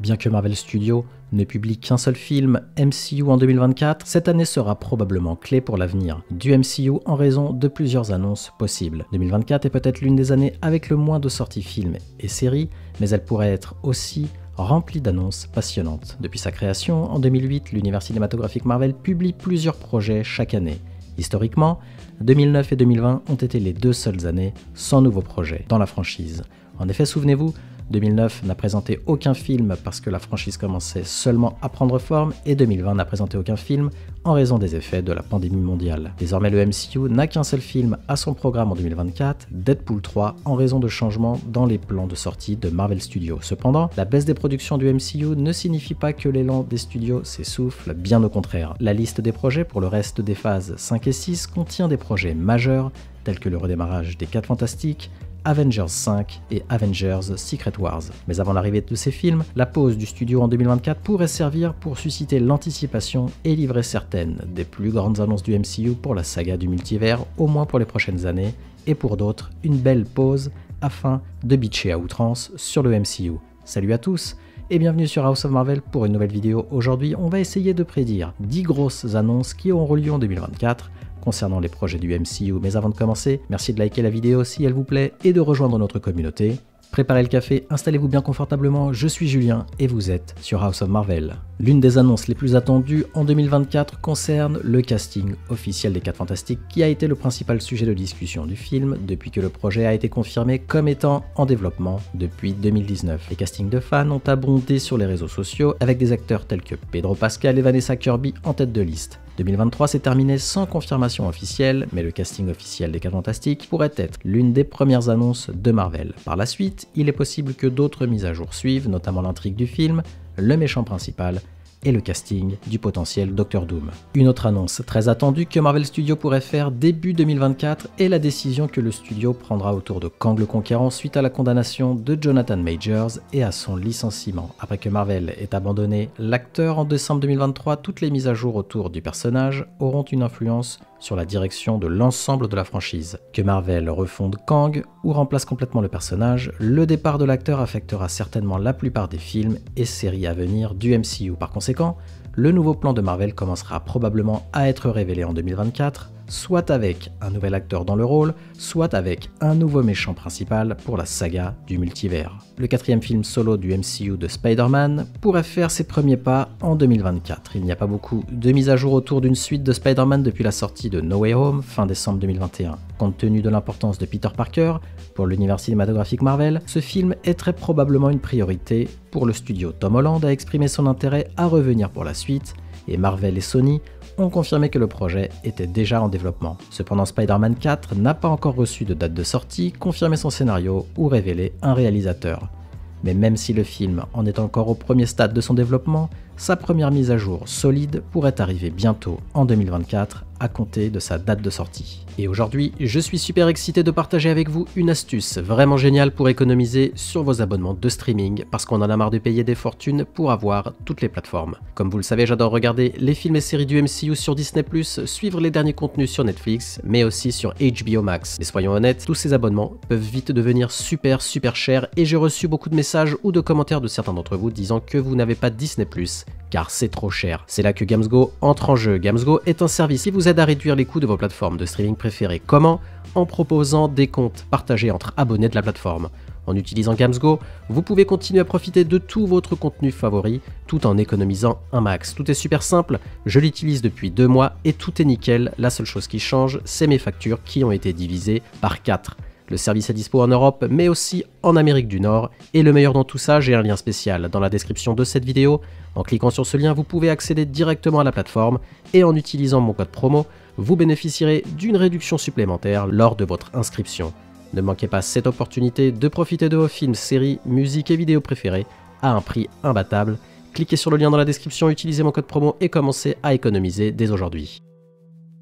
Bien que Marvel Studios ne publie qu'un seul film MCU en 2024, cette année sera probablement clé pour l'avenir du MCU en raison de plusieurs annonces possibles. 2024 est peut-être l'une des années avec le moins de sorties films et séries, mais elle pourrait être aussi remplie d'annonces passionnantes. Depuis sa création, en 2008, l'univers cinématographique Marvel publie plusieurs projets chaque année. Historiquement, 2009 et 2020 ont été les deux seules années sans nouveaux projets dans la franchise. En effet, souvenez-vous, 2009 n'a présenté aucun film parce que la franchise commençait seulement à prendre forme et 2020 n'a présenté aucun film en raison des effets de la pandémie mondiale. Désormais, le MCU n'a qu'un seul film à son programme en 2024, Deadpool 3, en raison de changements dans les plans de sortie de Marvel Studios. Cependant, la baisse des productions du MCU ne signifie pas que l'élan des studios s'essouffle, bien au contraire. La liste des projets pour le reste des phases 5 et 6 contient des projets majeurs tels que le redémarrage des 4 Fantastiques, Avengers 5 et Avengers Secret Wars. Mais avant l'arrivée de ces films, la pause du studio en 2024 pourrait servir pour susciter l'anticipation et livrer certaines des plus grandes annonces du MCU pour la saga du multivers, au moins pour les prochaines années, et pour d'autres, une belle pause afin de bitcher à outrance sur le MCU. Salut à tous et bienvenue sur House of Marvel pour une nouvelle vidéo. Aujourd'hui, on va essayer de prédire 10 grosses annonces qui auront lieu en 2024, concernant les projets du MCU. Mais avant de commencer, merci de liker la vidéo si elle vous plaît et de rejoindre notre communauté. Préparez le café, installez-vous bien confortablement, je suis Julien et vous êtes sur House of Marvel. L'une des annonces les plus attendues en 2024 concerne le casting officiel des 4 Fantastiques qui a été le principal sujet de discussion du film depuis que le projet a été confirmé comme étant en développement depuis 2019. Les castings de fans ont abondé sur les réseaux sociaux avec des acteurs tels que Pedro Pascal et Vanessa Kirby en tête de liste. 2023 s'est terminé sans confirmation officielle, mais le casting officiel des 4 Fantastiques pourrait être l'une des premières annonces de Marvel. Par la suite, il est possible que d'autres mises à jour suivent, notamment l'intrigue du film, le méchant principal et le casting du potentiel Doctor Doom. Une autre annonce très attendue que Marvel Studios pourrait faire début 2024 est la décision que le studio prendra autour de Kang le Conquérant suite à la condamnation de Jonathan Majors et à son licenciement. Après que Marvel ait abandonné l'acteur en décembre 2023, toutes les mises à jour autour du personnage auront une influence sur la direction de l'ensemble de la franchise. Que Marvel refonde Kang ou remplace complètement le personnage, le départ de l'acteur affectera certainement la plupart des films et séries à venir du MCU. Par conséquent, le nouveau plan de Marvel commencera probablement à être révélé en 2024, soit avec un nouvel acteur dans le rôle, soit avec un nouveau méchant principal pour la saga du multivers. Le 4e film solo du MCU de Spider-Man pourrait faire ses premiers pas en 2024. Il n'y a pas beaucoup de mises à jour autour d'une suite de Spider-Man depuis la sortie de No Way Home fin décembre 2021. Compte tenu de l'importance de Peter Parker pour l'univers cinématographique Marvel, ce film est très probablement une priorité pour le studio. Tom Holland a exprimé son intérêt à revenir pour la suite, et Marvel et Sony ont confirmé que le projet était déjà en développement. Cependant, Spider-Man 4 n'a pas encore reçu de date de sortie, confirmé son scénario ou révélé un réalisateur. Mais même si le film en est encore au premier stade de son développement, sa première mise à jour solide pourrait arriver bientôt en 2024 à compter de sa date de sortie. Et aujourd'hui, je suis super excité de partager avec vous une astuce vraiment géniale pour économiser sur vos abonnements de streaming parce qu'on en a marre de payer des fortunes pour avoir toutes les plateformes. Comme vous le savez, j'adore regarder les films et séries du MCU sur Disney+, suivre les derniers contenus sur Netflix, mais aussi sur HBO Max. Mais soyons honnêtes, tous ces abonnements peuvent vite devenir super chers et j'ai reçu beaucoup de messages ou de commentaires de certains d'entre vous disant que vous n'avez pas Disney+, car c'est trop cher. C'est là que GamesGo entre en jeu. GamesGo est un service qui vous aide à réduire les coûts de vos plateformes de streaming préférées. Comment ? En proposant des comptes partagés entre abonnés de la plateforme. En utilisant GamesGo, vous pouvez continuer à profiter de tout votre contenu favori tout en économisant un max. Tout est super simple, je l'utilise depuis 2 mois et tout est nickel. La seule chose qui change, c'est mes factures qui ont été divisées par 4. Le service est dispo en Europe, mais aussi en Amérique du Nord. Et le meilleur dans tout ça, j'ai un lien spécial dans la description de cette vidéo. En cliquant sur ce lien, vous pouvez accéder directement à la plateforme et en utilisant mon code promo, vous bénéficierez d'une réduction supplémentaire lors de votre inscription. Ne manquez pas cette opportunité de profiter de vos films, séries, musiques et vidéos préférés à un prix imbattable. Cliquez sur le lien dans la description, utilisez mon code promo et commencez à économiser dès aujourd'hui.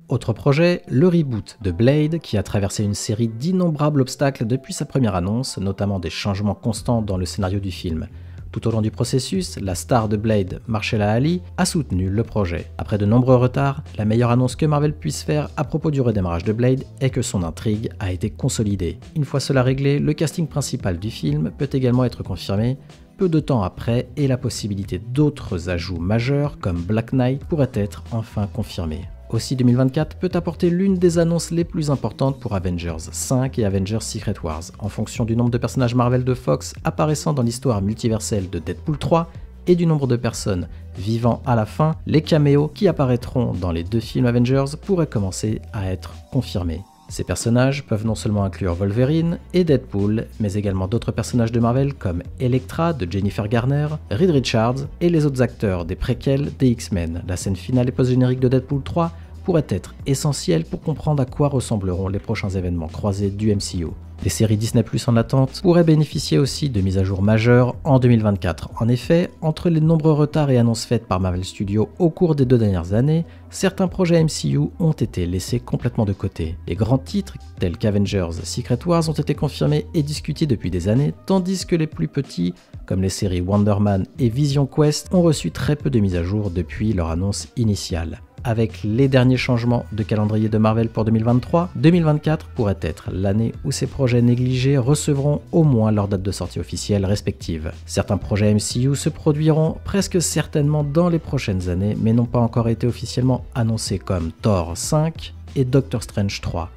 Autre projet, le reboot de Blade, qui a traversé une série d'innombrables obstacles depuis sa première annonce, notamment des changements constants dans le scénario du film. Tout au long du processus, la star de Blade, Mahershala Ali, a soutenu le projet. Après de nombreux retards, la meilleure annonce que Marvel puisse faire à propos du redémarrage de Blade est que son intrigue a été consolidée. Une fois cela réglé, le casting principal du film peut également être confirmé, peu de temps après et la possibilité d'autres ajouts majeurs comme Black Knight pourrait être enfin confirmée. Aussi 2024 peut apporter l'une des annonces les plus importantes pour Avengers 5 et Avengers Secret Wars. En fonction du nombre de personnages Marvel de Fox apparaissant dans l'histoire multiverselle de Deadpool 3 et du nombre de personnes vivant à la fin, les caméos qui apparaîtront dans les 2 films Avengers pourraient commencer à être confirmés. Ces personnages peuvent non seulement inclure Wolverine et Deadpool, mais également d'autres personnages de Marvel comme Elektra de Jennifer Garner, Reed Richards et les autres acteurs des préquels des X-Men. La scène finale et post-générique de Deadpool 3 pourrait être essentielle pour comprendre à quoi ressembleront les prochains événements croisés du MCU. Les séries Disney+ en attente pourraient bénéficier aussi de mises à jour majeures en 2024. En effet, entre les nombreux retards et annonces faites par Marvel Studios au cours des 2 dernières années, certains projets MCU ont été laissés complètement de côté. Les grands titres, tels qu'Avengers Secret Wars, ont été confirmés et discutés depuis des années, tandis que les plus petits, comme les séries Wonder Man et Vision Quest, ont reçu très peu de mises à jour depuis leur annonce initiale. Avec les derniers changements de calendrier de Marvel pour 2023, 2024 pourrait être l'année où ces projets négligés recevront au moins leur date de sortie officielle respective. Certains projets MCU se produiront presque certainement dans les prochaines années, mais n'ont pas encore été officiellement annoncés comme Thor 5 et Doctor Strange 3.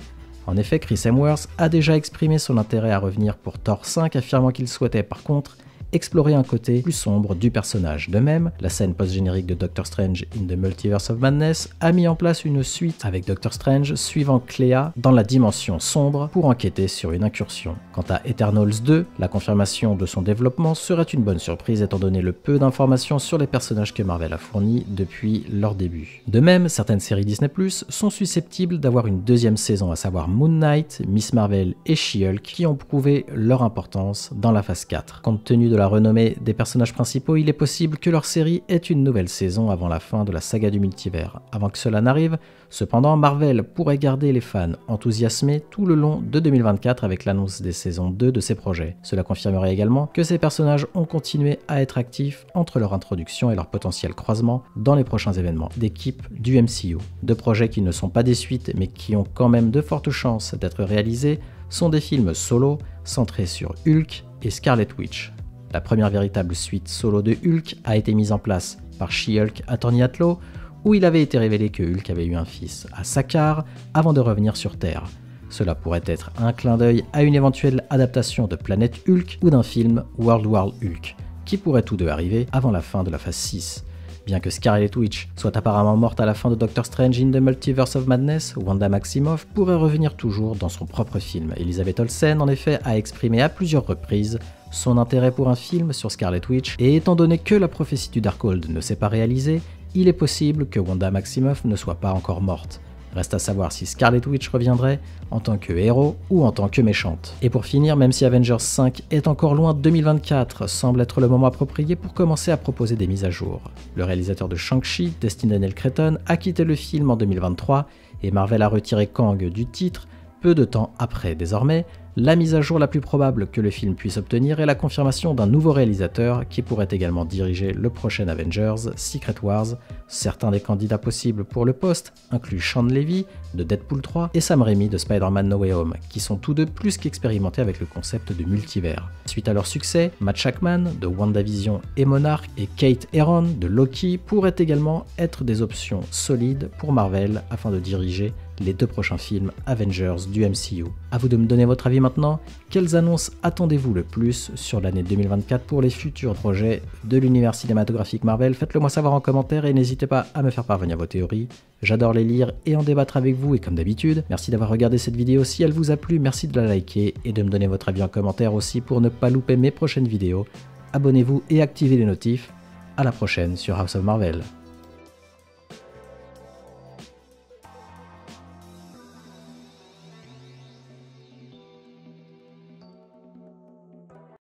En effet, Chris Hemsworth a déjà exprimé son intérêt à revenir pour Thor 5, affirmant qu'il souhaitait par contre explorer un côté plus sombre du personnage. De même, la scène post-générique de Doctor Strange in the Multiverse of Madness a mis en place une suite avec Doctor Strange suivant Clea dans la dimension sombre pour enquêter sur une incursion. Quant à Eternals 2, la confirmation de son développement serait une bonne surprise étant donné le peu d'informations sur les personnages que Marvel a fournis depuis leur début. De même, certaines séries Disney+ sont susceptibles d'avoir une 2e saison, à savoir Moon Knight, Miss Marvel et She-Hulk, qui ont prouvé leur importance dans la phase 4. Compte tenu de la renommée des personnages principaux, il est possible que leur série ait une nouvelle saison avant la fin de la saga du multivers. Avant que cela n'arrive, cependant, Marvel pourrait garder les fans enthousiasmés tout le long de 2024 avec l'annonce des saisons 2 de ses projets. Cela confirmerait également que ces personnages ont continué à être actifs entre leur introduction et leur potentiel croisement dans les prochains événements d'équipe du MCU. 2 projets qui ne sont pas des suites mais qui ont quand même de fortes chances d'être réalisés sont des films solo centrés sur Hulk et Scarlet Witch. La première véritable suite solo de Hulk a été mise en place par She-Hulk Attorney at Law, où il avait été révélé que Hulk avait eu un fils à Sakaar avant de revenir sur Terre. Cela pourrait être un clin d'œil à une éventuelle adaptation de Planète Hulk ou d'un film World War Hulk, qui pourraient tous deux arriver avant la fin de la phase 6. Bien que Scarlet Witch soit apparemment morte à la fin de Doctor Strange in the Multiverse of Madness, Wanda Maximoff pourrait revenir toujours dans son propre film. Elizabeth Olsen, en effet, a exprimé à plusieurs reprises son intérêt pour un film sur Scarlet Witch, et étant donné que la prophétie du Darkhold ne s'est pas réalisée, il est possible que Wanda Maximoff ne soit pas encore morte. Reste à savoir si Scarlet Witch reviendrait en tant que héros ou en tant que méchante. Et pour finir, même si Avengers 5 est encore loin de 2024, semble être le moment approprié pour commencer à proposer des mises à jour. Le réalisateur de Shang-Chi, Destin Daniel Cretton, a quitté le film en 2023 et Marvel a retiré Kang du titre peu de temps après. Désormais, la mise à jour la plus probable que le film puisse obtenir est la confirmation d'un nouveau réalisateur qui pourrait également diriger le prochain Avengers Secret Wars. Certains des candidats possibles pour le poste incluent Sean Levy de Deadpool 3 et Sam Raimi de Spider-Man No Way Home, qui sont tous deux plus qu'expérimentés avec le concept de multivers. Suite à leur succès, Matt Shakman de WandaVision et Monarch et Kate Herron de Loki pourraient également être des options solides pour Marvel afin de diriger les 2 prochains films Avengers du MCU. A vous de me donner votre avis maintenant. Quelles annonces attendez-vous le plus sur l'année 2024 pour les futurs projets de l'univers cinématographique Marvel? Faites-le moi savoir en commentaire et n'hésitez pas à me faire parvenir vos théories. J'adore les lire et en débattre avec vous, et comme d'habitude, merci d'avoir regardé cette vidéo. Si elle vous a plu, merci de la liker et de me donner votre avis en commentaire aussi pour ne pas louper mes prochaines vidéos. Abonnez-vous et activez les notifs. À la prochaine sur House of Marvel.